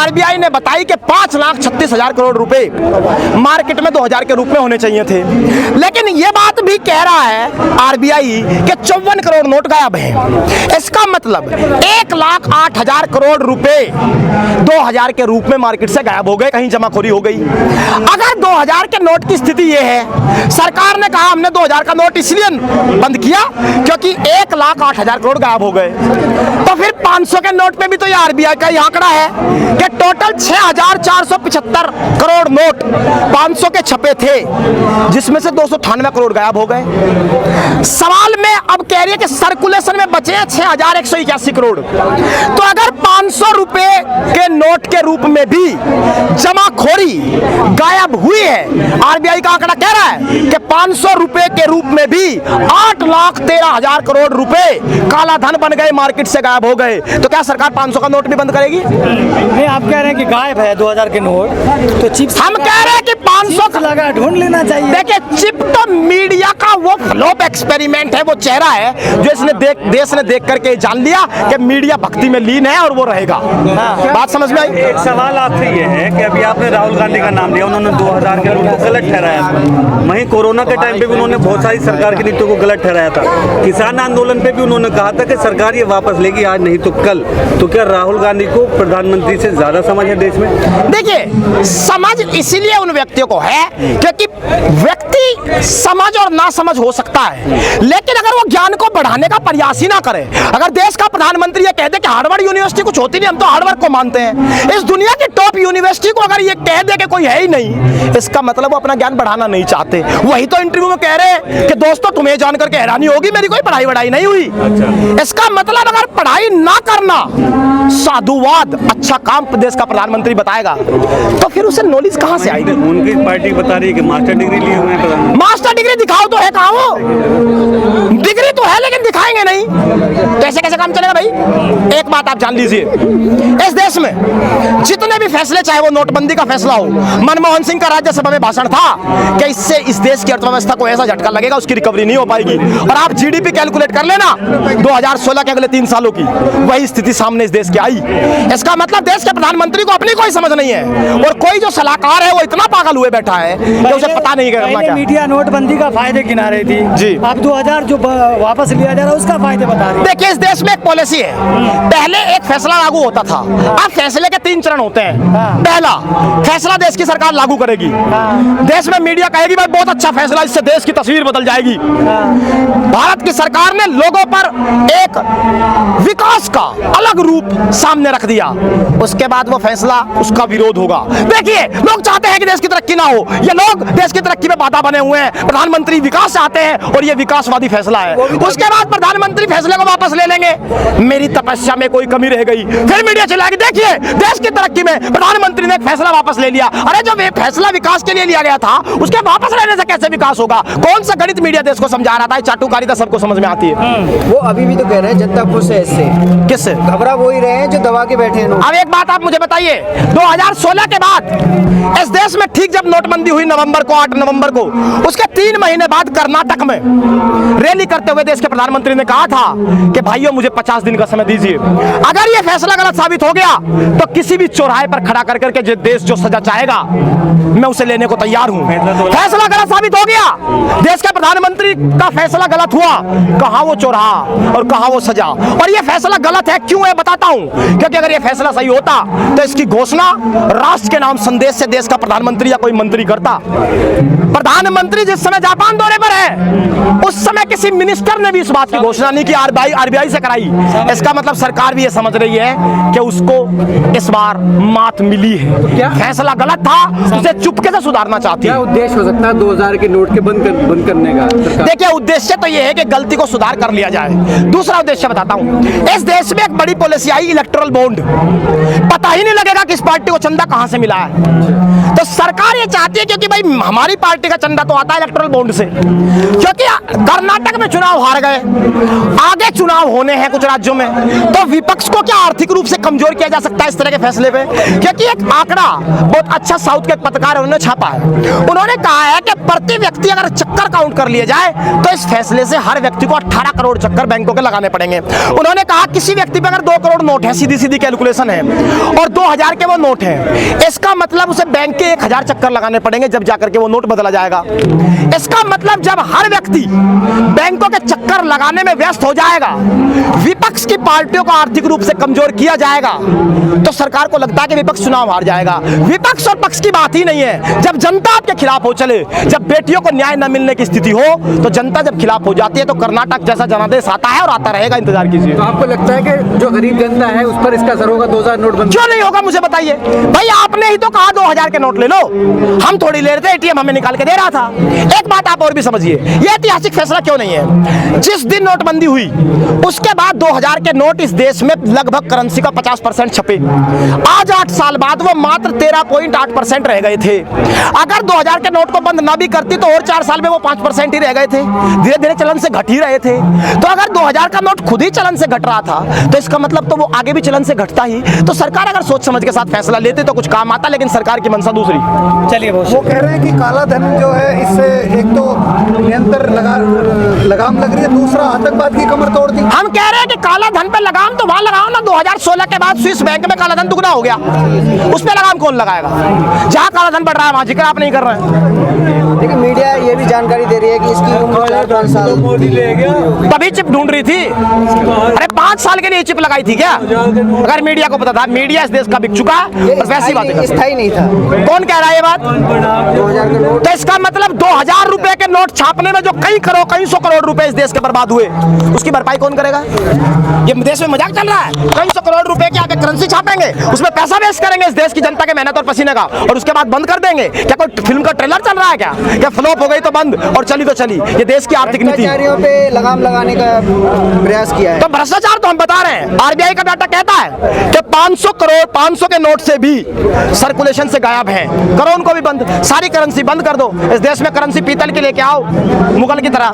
RBI ने बताई कि 5,36,000 करोड़ रुपए मार्केट में 2000 के रूप में होने चाहिए थे, लेकिन यह बात भी कह रहा है आरबीआई कि 54 करोड़ नोट गायब हैं। इसका मतलब 1,08,000 करोड़ रुपए 2000 के रूप में मार्केट से गायब हो गए, कहीं जमाखोरी हो गई। अगर 2000 के नोट की स्थिति यह है, सरकार ने कहा हमने 2000 का नोट इसलिए बंद किया क्योंकि 1,08,000 करोड़ गायब हो गए, तो फिर 500 के नोट पे भी तो ये आरबीआई का आंकड़ा है कि टोटल 6,475 करोड़ नोट 500 के छपे थे, जिसमें से 298 करोड़ गायब हो गए। सवाल में अब कह रही है कि सर्कुलेशन में बचे 6,181 करोड़। तो अगर 500 रुपए के नोट के रूप में भी जमाखोरी गायब हुई है, आरबीआई का आंकड़ा कह रहा है कि 500 रुपए के रूप में भी 8,13,000 करोड़ रुपए काला धन बन गए, मार्केट से गायब हो गए, तो क्या सरकार 500 का नोट भी बंद करेगी? नहीं, आप कह रहे हैं कि गायब है 2000 के नोट, तो चिप हम कह रहे हैं कि 500 लगा ढूंढ लेना चाहिए। देखिए, चिप तो मीडिया का वो फ्लॉप एक्सपेरिमेंट है, वो चेहरा है जो इसने देश ने देख करके जान लिया कि मीडिया भक्ति में लीन है और वो रहेगा। बात समझ में आई? एक सवाल आपसे ये है कि अभी आपने राहुल गांधी का नाम लिया, उन्होंने 2000 के नोट को गलत ठहराया। वहीं कोरोना के टाइम पे भी उन्होंने बहुत सारी सरकार की नीतियों को गलत ठहराया था। किसान आंदोलन पे भी उन्होंने कहा था कि सरकार ये वापस लेगी, आज नहीं तो कल। तो क्या राहुल गांधी को प्रधानमंत्री से ज्यादा समझ है देश में? देखिए, समझ इसीलिए उन व्यक्तियों को है क्योंकि व्यक्ति समझ और ना समझ हो सकता है, लेकिन अगर वो ज्ञान को बढ़ाने का प्रयास ही ना करे, अगर देश का प्रधानमंत्री ये कह दे कि हार्वर्ड यूनिवर्सिटी कुछ होती नहीं, हम तो हार्वर्ड को मानते हैं, इस दुनिया की टॉप यूनिवर्सिटी को अगर ये कह दे कि कोई है ही नहीं, इसका मतलब वो अपना ज्ञान बढ़ाना नहीं चाहते। वही तो इंटरव्यू में कह रहे हैं कि दोस्तों तुम्हें जान करके हैरानी होगी, मेरी कोई पढ़ाई वढ़ाई नहीं हुई। इसका मतलब अगर पढ़ाई ना करना साधुवाद, अच्छा काम देश का प्रधानमंत्री बताएगा, तो फिर उसे नॉलेज कहां से आएगी? उनकी पार्टी बता रही है कि मास्टर डिग्री लिए हुए हैं। मास्टर डिग्री दिखाओ तो है, कहां वो? डिग्री तो है लेकिन दिखाएंगे नहीं, तो ऐसे कैसे काम चलेगा भाई? एक बात आप जान लीजिए, इस देश में जितने भी फैसले, चाहे वो नोटबंदी का फैसला हो, मनमोहन सिंह का राज्यसभा में भाषण था कि इससे इस देश की अर्थव्यवस्था को ऐसा झटका लगेगा उसकी रिकवरी नहीं हो पाएगी। और आप जीडीपी कैलकुलेट कर लेना 2016 के अगले 3 सालों की, वही स्थिति सामने इस देश की आई। इसका मतलब देश के प्रधानमंत्री को अपनी कोई समझ नहीं है, और कोई जो सलाहकार है वो इतना पागल हुए बैठा है कि उसे पता नहीं करना क्या। मीडिया नोटबंदी का फायदे गिना रही थी जी, अब 2000 जो वापस लिया जा रहा है उसका फायदे बता रही है। देखिए, इस देश में एक पॉलिसी है, पहले एक फैसला लागू होता था, अब फैसले के 3 चरण होते हैं। पहला फैसला देश की सरकार लागू करेगी, देश में मीडिया कहेगी भाई बहुत अच्छा फैसला, इससे देश की तस्वीर बदल जाएगी। भारत की सरकार ने लोगों पर एक विकास का अलग रूप सामने रख दिया, उसके बाद वो फैसला, उसका विरोध होगा। देखिए, लोग चाहते हैं कि देश की तरक्की ना हो, ये लोग देश की तरक्की में बाधा बने हुए हैं, प्रधानमंत्री विकास चाहते हैं और ये विकासवादी फैसला है। उसके बाद प्रधानमंत्री फैसले को वापस ले लेंगे, मेरी तपस्या में कोई कमी रह गई, फिर मीडिया चिल्लाएगी देखिए देश की तरक्की में प्रधानमंत्री ने एक फैसला वापस ले लिया। अरे जब ये फैसला विकास के लिए लिया गया था, उसके वापस लेने से कैसे विकास होगा? कौन सा गणित मीडिया देश को समझा रहा था? चाटुकारिता सबको समझ में आती है। वो अभी भी तो कह रहे हैं जनता खुश है इससे। किससे? घबरा वो ही रहे हैं जो दबा के बैठे हैं। अब एक बात आप मुझे बताइए, 2016 के बाद इस देश में ठीक जब नोटबंदी हुई नवंबर को, 8 नवंबर को, उसके 3 महीने बाद कर्नाटक में रैली करते हुए देश के प्रधानमंत्री ने कहा था कि भाइयों मुझे 50 दिन का समय दीजिए, अगर ये फैसला गलत साबित हो गया तो किसी भी चौराहे पर खड़ा कर करके जो देश जो सजा चाहेगा मैं उसे लेने को तैयार हूं। फैसला गलत साबित हो गया, देश के प्रधानमंत्री का फैसला गलत हुआ, कहां वो चौराहा और कहां वो सजा। और ये फैसला गलत है, क्यों है बताता हूं, क्योंकि अगर ये फैसला सही होता तो इसकी घोषणा राष्ट्र के नाम संदेश से देश का प्रधानमंत्री या कोई मंत्री करता। प्रधानमंत्री जिस समय जापान दौरे पर है, उस समय किसी मिनिस्टर ने भी इस बात की घोषणा नहीं की, आरबीआई से कराई। इसका मतलब सरकार भी ये समझ रही है कि उसको इस बार मात मिली है, फैसला गलत था, उसे चुपके से सुधारना चाहती है। क्या उद्देश्य हो सकता है 2000 के नोट के बंद करने का? देखिए, उद्देश्य तो यह है कि गलती को सुधार कर लिया जाए। दूसरा उद्देश्य बताता हूं, इस देश में एक बड़ी पॉलिसी आई, इलेक्टोरल बॉन्ड। पता ही नहीं लगेगा कि इस पार्टी को चंदा कहां से मिला है। तो सरकार ये चाहती है क्योंकि भाई हमारी पार्टी का चंदा तो आता है इलेक्टोरल बॉन्ड से, क्योंकि कर्नाटक में चुनाव हार गए, आगे चुनाव होने हैं कुछ राज्यों में, तो विपक्ष को क्या आर्थिक रूप से कमजोर किया जा सकता है इस तरह के फैसले पे? क्योंकि एक आंकड़ा बहुत अच्छा साउथ के पत्रकार उन्होंने छापा है, उन्होंने कहा है कि प्रति व्यक्ति अगर चक्कर काउंट कर लिए जाए तो इस फैसले से हर व्यक्ति को 18 करोड़ चक्कर बैंकों के लगाने पड़ेंगे। उन्होंने कहा किसी व्यक्ति पे अगर 2 करोड़ नोट है, सीधी सीधी कैलकुलेशन है, और 2000 के वो नोट हैं। इसका मतलब उसे बैंक के 1000 चक्कर लगाने पड़ेंगे जब जाकर के वो नोट बदला जाएगा। इसका मतलब जब हर व्यक्ति बैंकों के चक्कर लगाने में व्यस्त हो जाएगा, विपक्ष की पार्टियों को आर्थिक रूप से कमजोर किया जाएगा, तो सरकार को लगता है कि विपक्ष चुनाव हार जाएगा। विपक्ष और पक्ष की बात ही नहीं है। जब जनता आपके खिलाफ हो चले, जब बेटियों को न्याय न मिलने की स्थिति हो, तो जनता जब खिलाफ हो जाती है तो कर्नाटक जैसा जनादेश आता है और आता रहेगा। इंतजार कीजिए। तो आपको लगता है कि जो गरीब जनता है उस पर इसका असर होगा 2000 नोटबंदी? क्यों नहीं होगा मुझे बताइए भाई। आपने ही तो कहा 2000 के नोट ले लो, हम थोड़ी ले रहे थे, एटीएम हमें निकाल के दे रहा था। एक बात आप और भी समझिए, ये ऐतिहासिक फैसला क्यों नहीं है? जिस दिन नोटबंदी हुई उसके बाद 2000 के नोट इस देश में लगभग करेंसी का 50% छपे। आज 8 साल बाद वो मात्र 13.8% रह गए थे। अगर 2000 के नोट को बंद ना भी करती तो और 4 साल में वो 5% ही रह गए थे। धीरे धीरे चलन से घट ही रहे थे। तो अगर 2000 का नोट खुद ही चलन से घट रहा था तो इसका मतलब तो वो आगे भी चलन से घटता ही। तो सरकार अगर सोच समझ के साथ फैसला लेते तो कुछ काम आता, लेकिन सरकार की मंशा दूसरी। चलिए वो कह रहे हैं कि काला धन जो है इससे एक तो नियंत्रण लगाम लग रही है, दूसरा आतंकवाद की कमर तोड़ दी। हम कह रहे हैं कि काला धन पे लगाम तो वहां लगाओ ना। 2016 के बाद स्विस बैंक में काला धन दुगना हो गया, उस पे लगाम कौन लगाएगा? जहां काला धन बढ़ रहा है वहां जिक्र आप नहीं कर रहे हैं। लेकिन मीडिया ये भी जानकारी दे रही है कि इसकी उम्र 4-5 साल। तभी चिप ढूंढ रही थी। अरे 5 साल के लिए चिप लगाई थी क्या? अगर मीडिया को पता था, मीडिया इस देश का बिक चुका और वैसी बातें करता। स्थायी नहीं था। कौन कह रहा है ये बात? 2000 के नोट। तो इसका मतलब 2000 रुपए के नोट छापने में जो कई सौ करोड़ रुपए इस देश के बर्बाद हुए, उसकी भरपाई कौन करेगा? ये देश में मजाक चल रहा है। कई सौ करोड़ रुपए की आगे करेंसी छापेंगे, उसमें पैसा वेस्ट करेंगे इस देश की जनता के मेहनत और पसीने का, और उसके बाद बंद कर देंगे। क्या कोई फिल्म का ट्रेलर चल रहा है क्या? क्या फ्लॉप हो गई तो बंद और चली तो चली? ये देश की आर्थिक नीति। भ्रष्टाचारियों पे लगाम लगाने का प्रयास किया है। तो भ्रष्टाचार तो हम बता रहे हैं। आरबीआई का डाटा कहता है कि 500 करोड़ 500 के नोट से भी सर्कुलेशन से गायब हैं। करो उनको भी बंद, सारी करेंसी बंद कर दो। इस देश में करेंसी पीतल की लेके आओ, मुगल की तरह।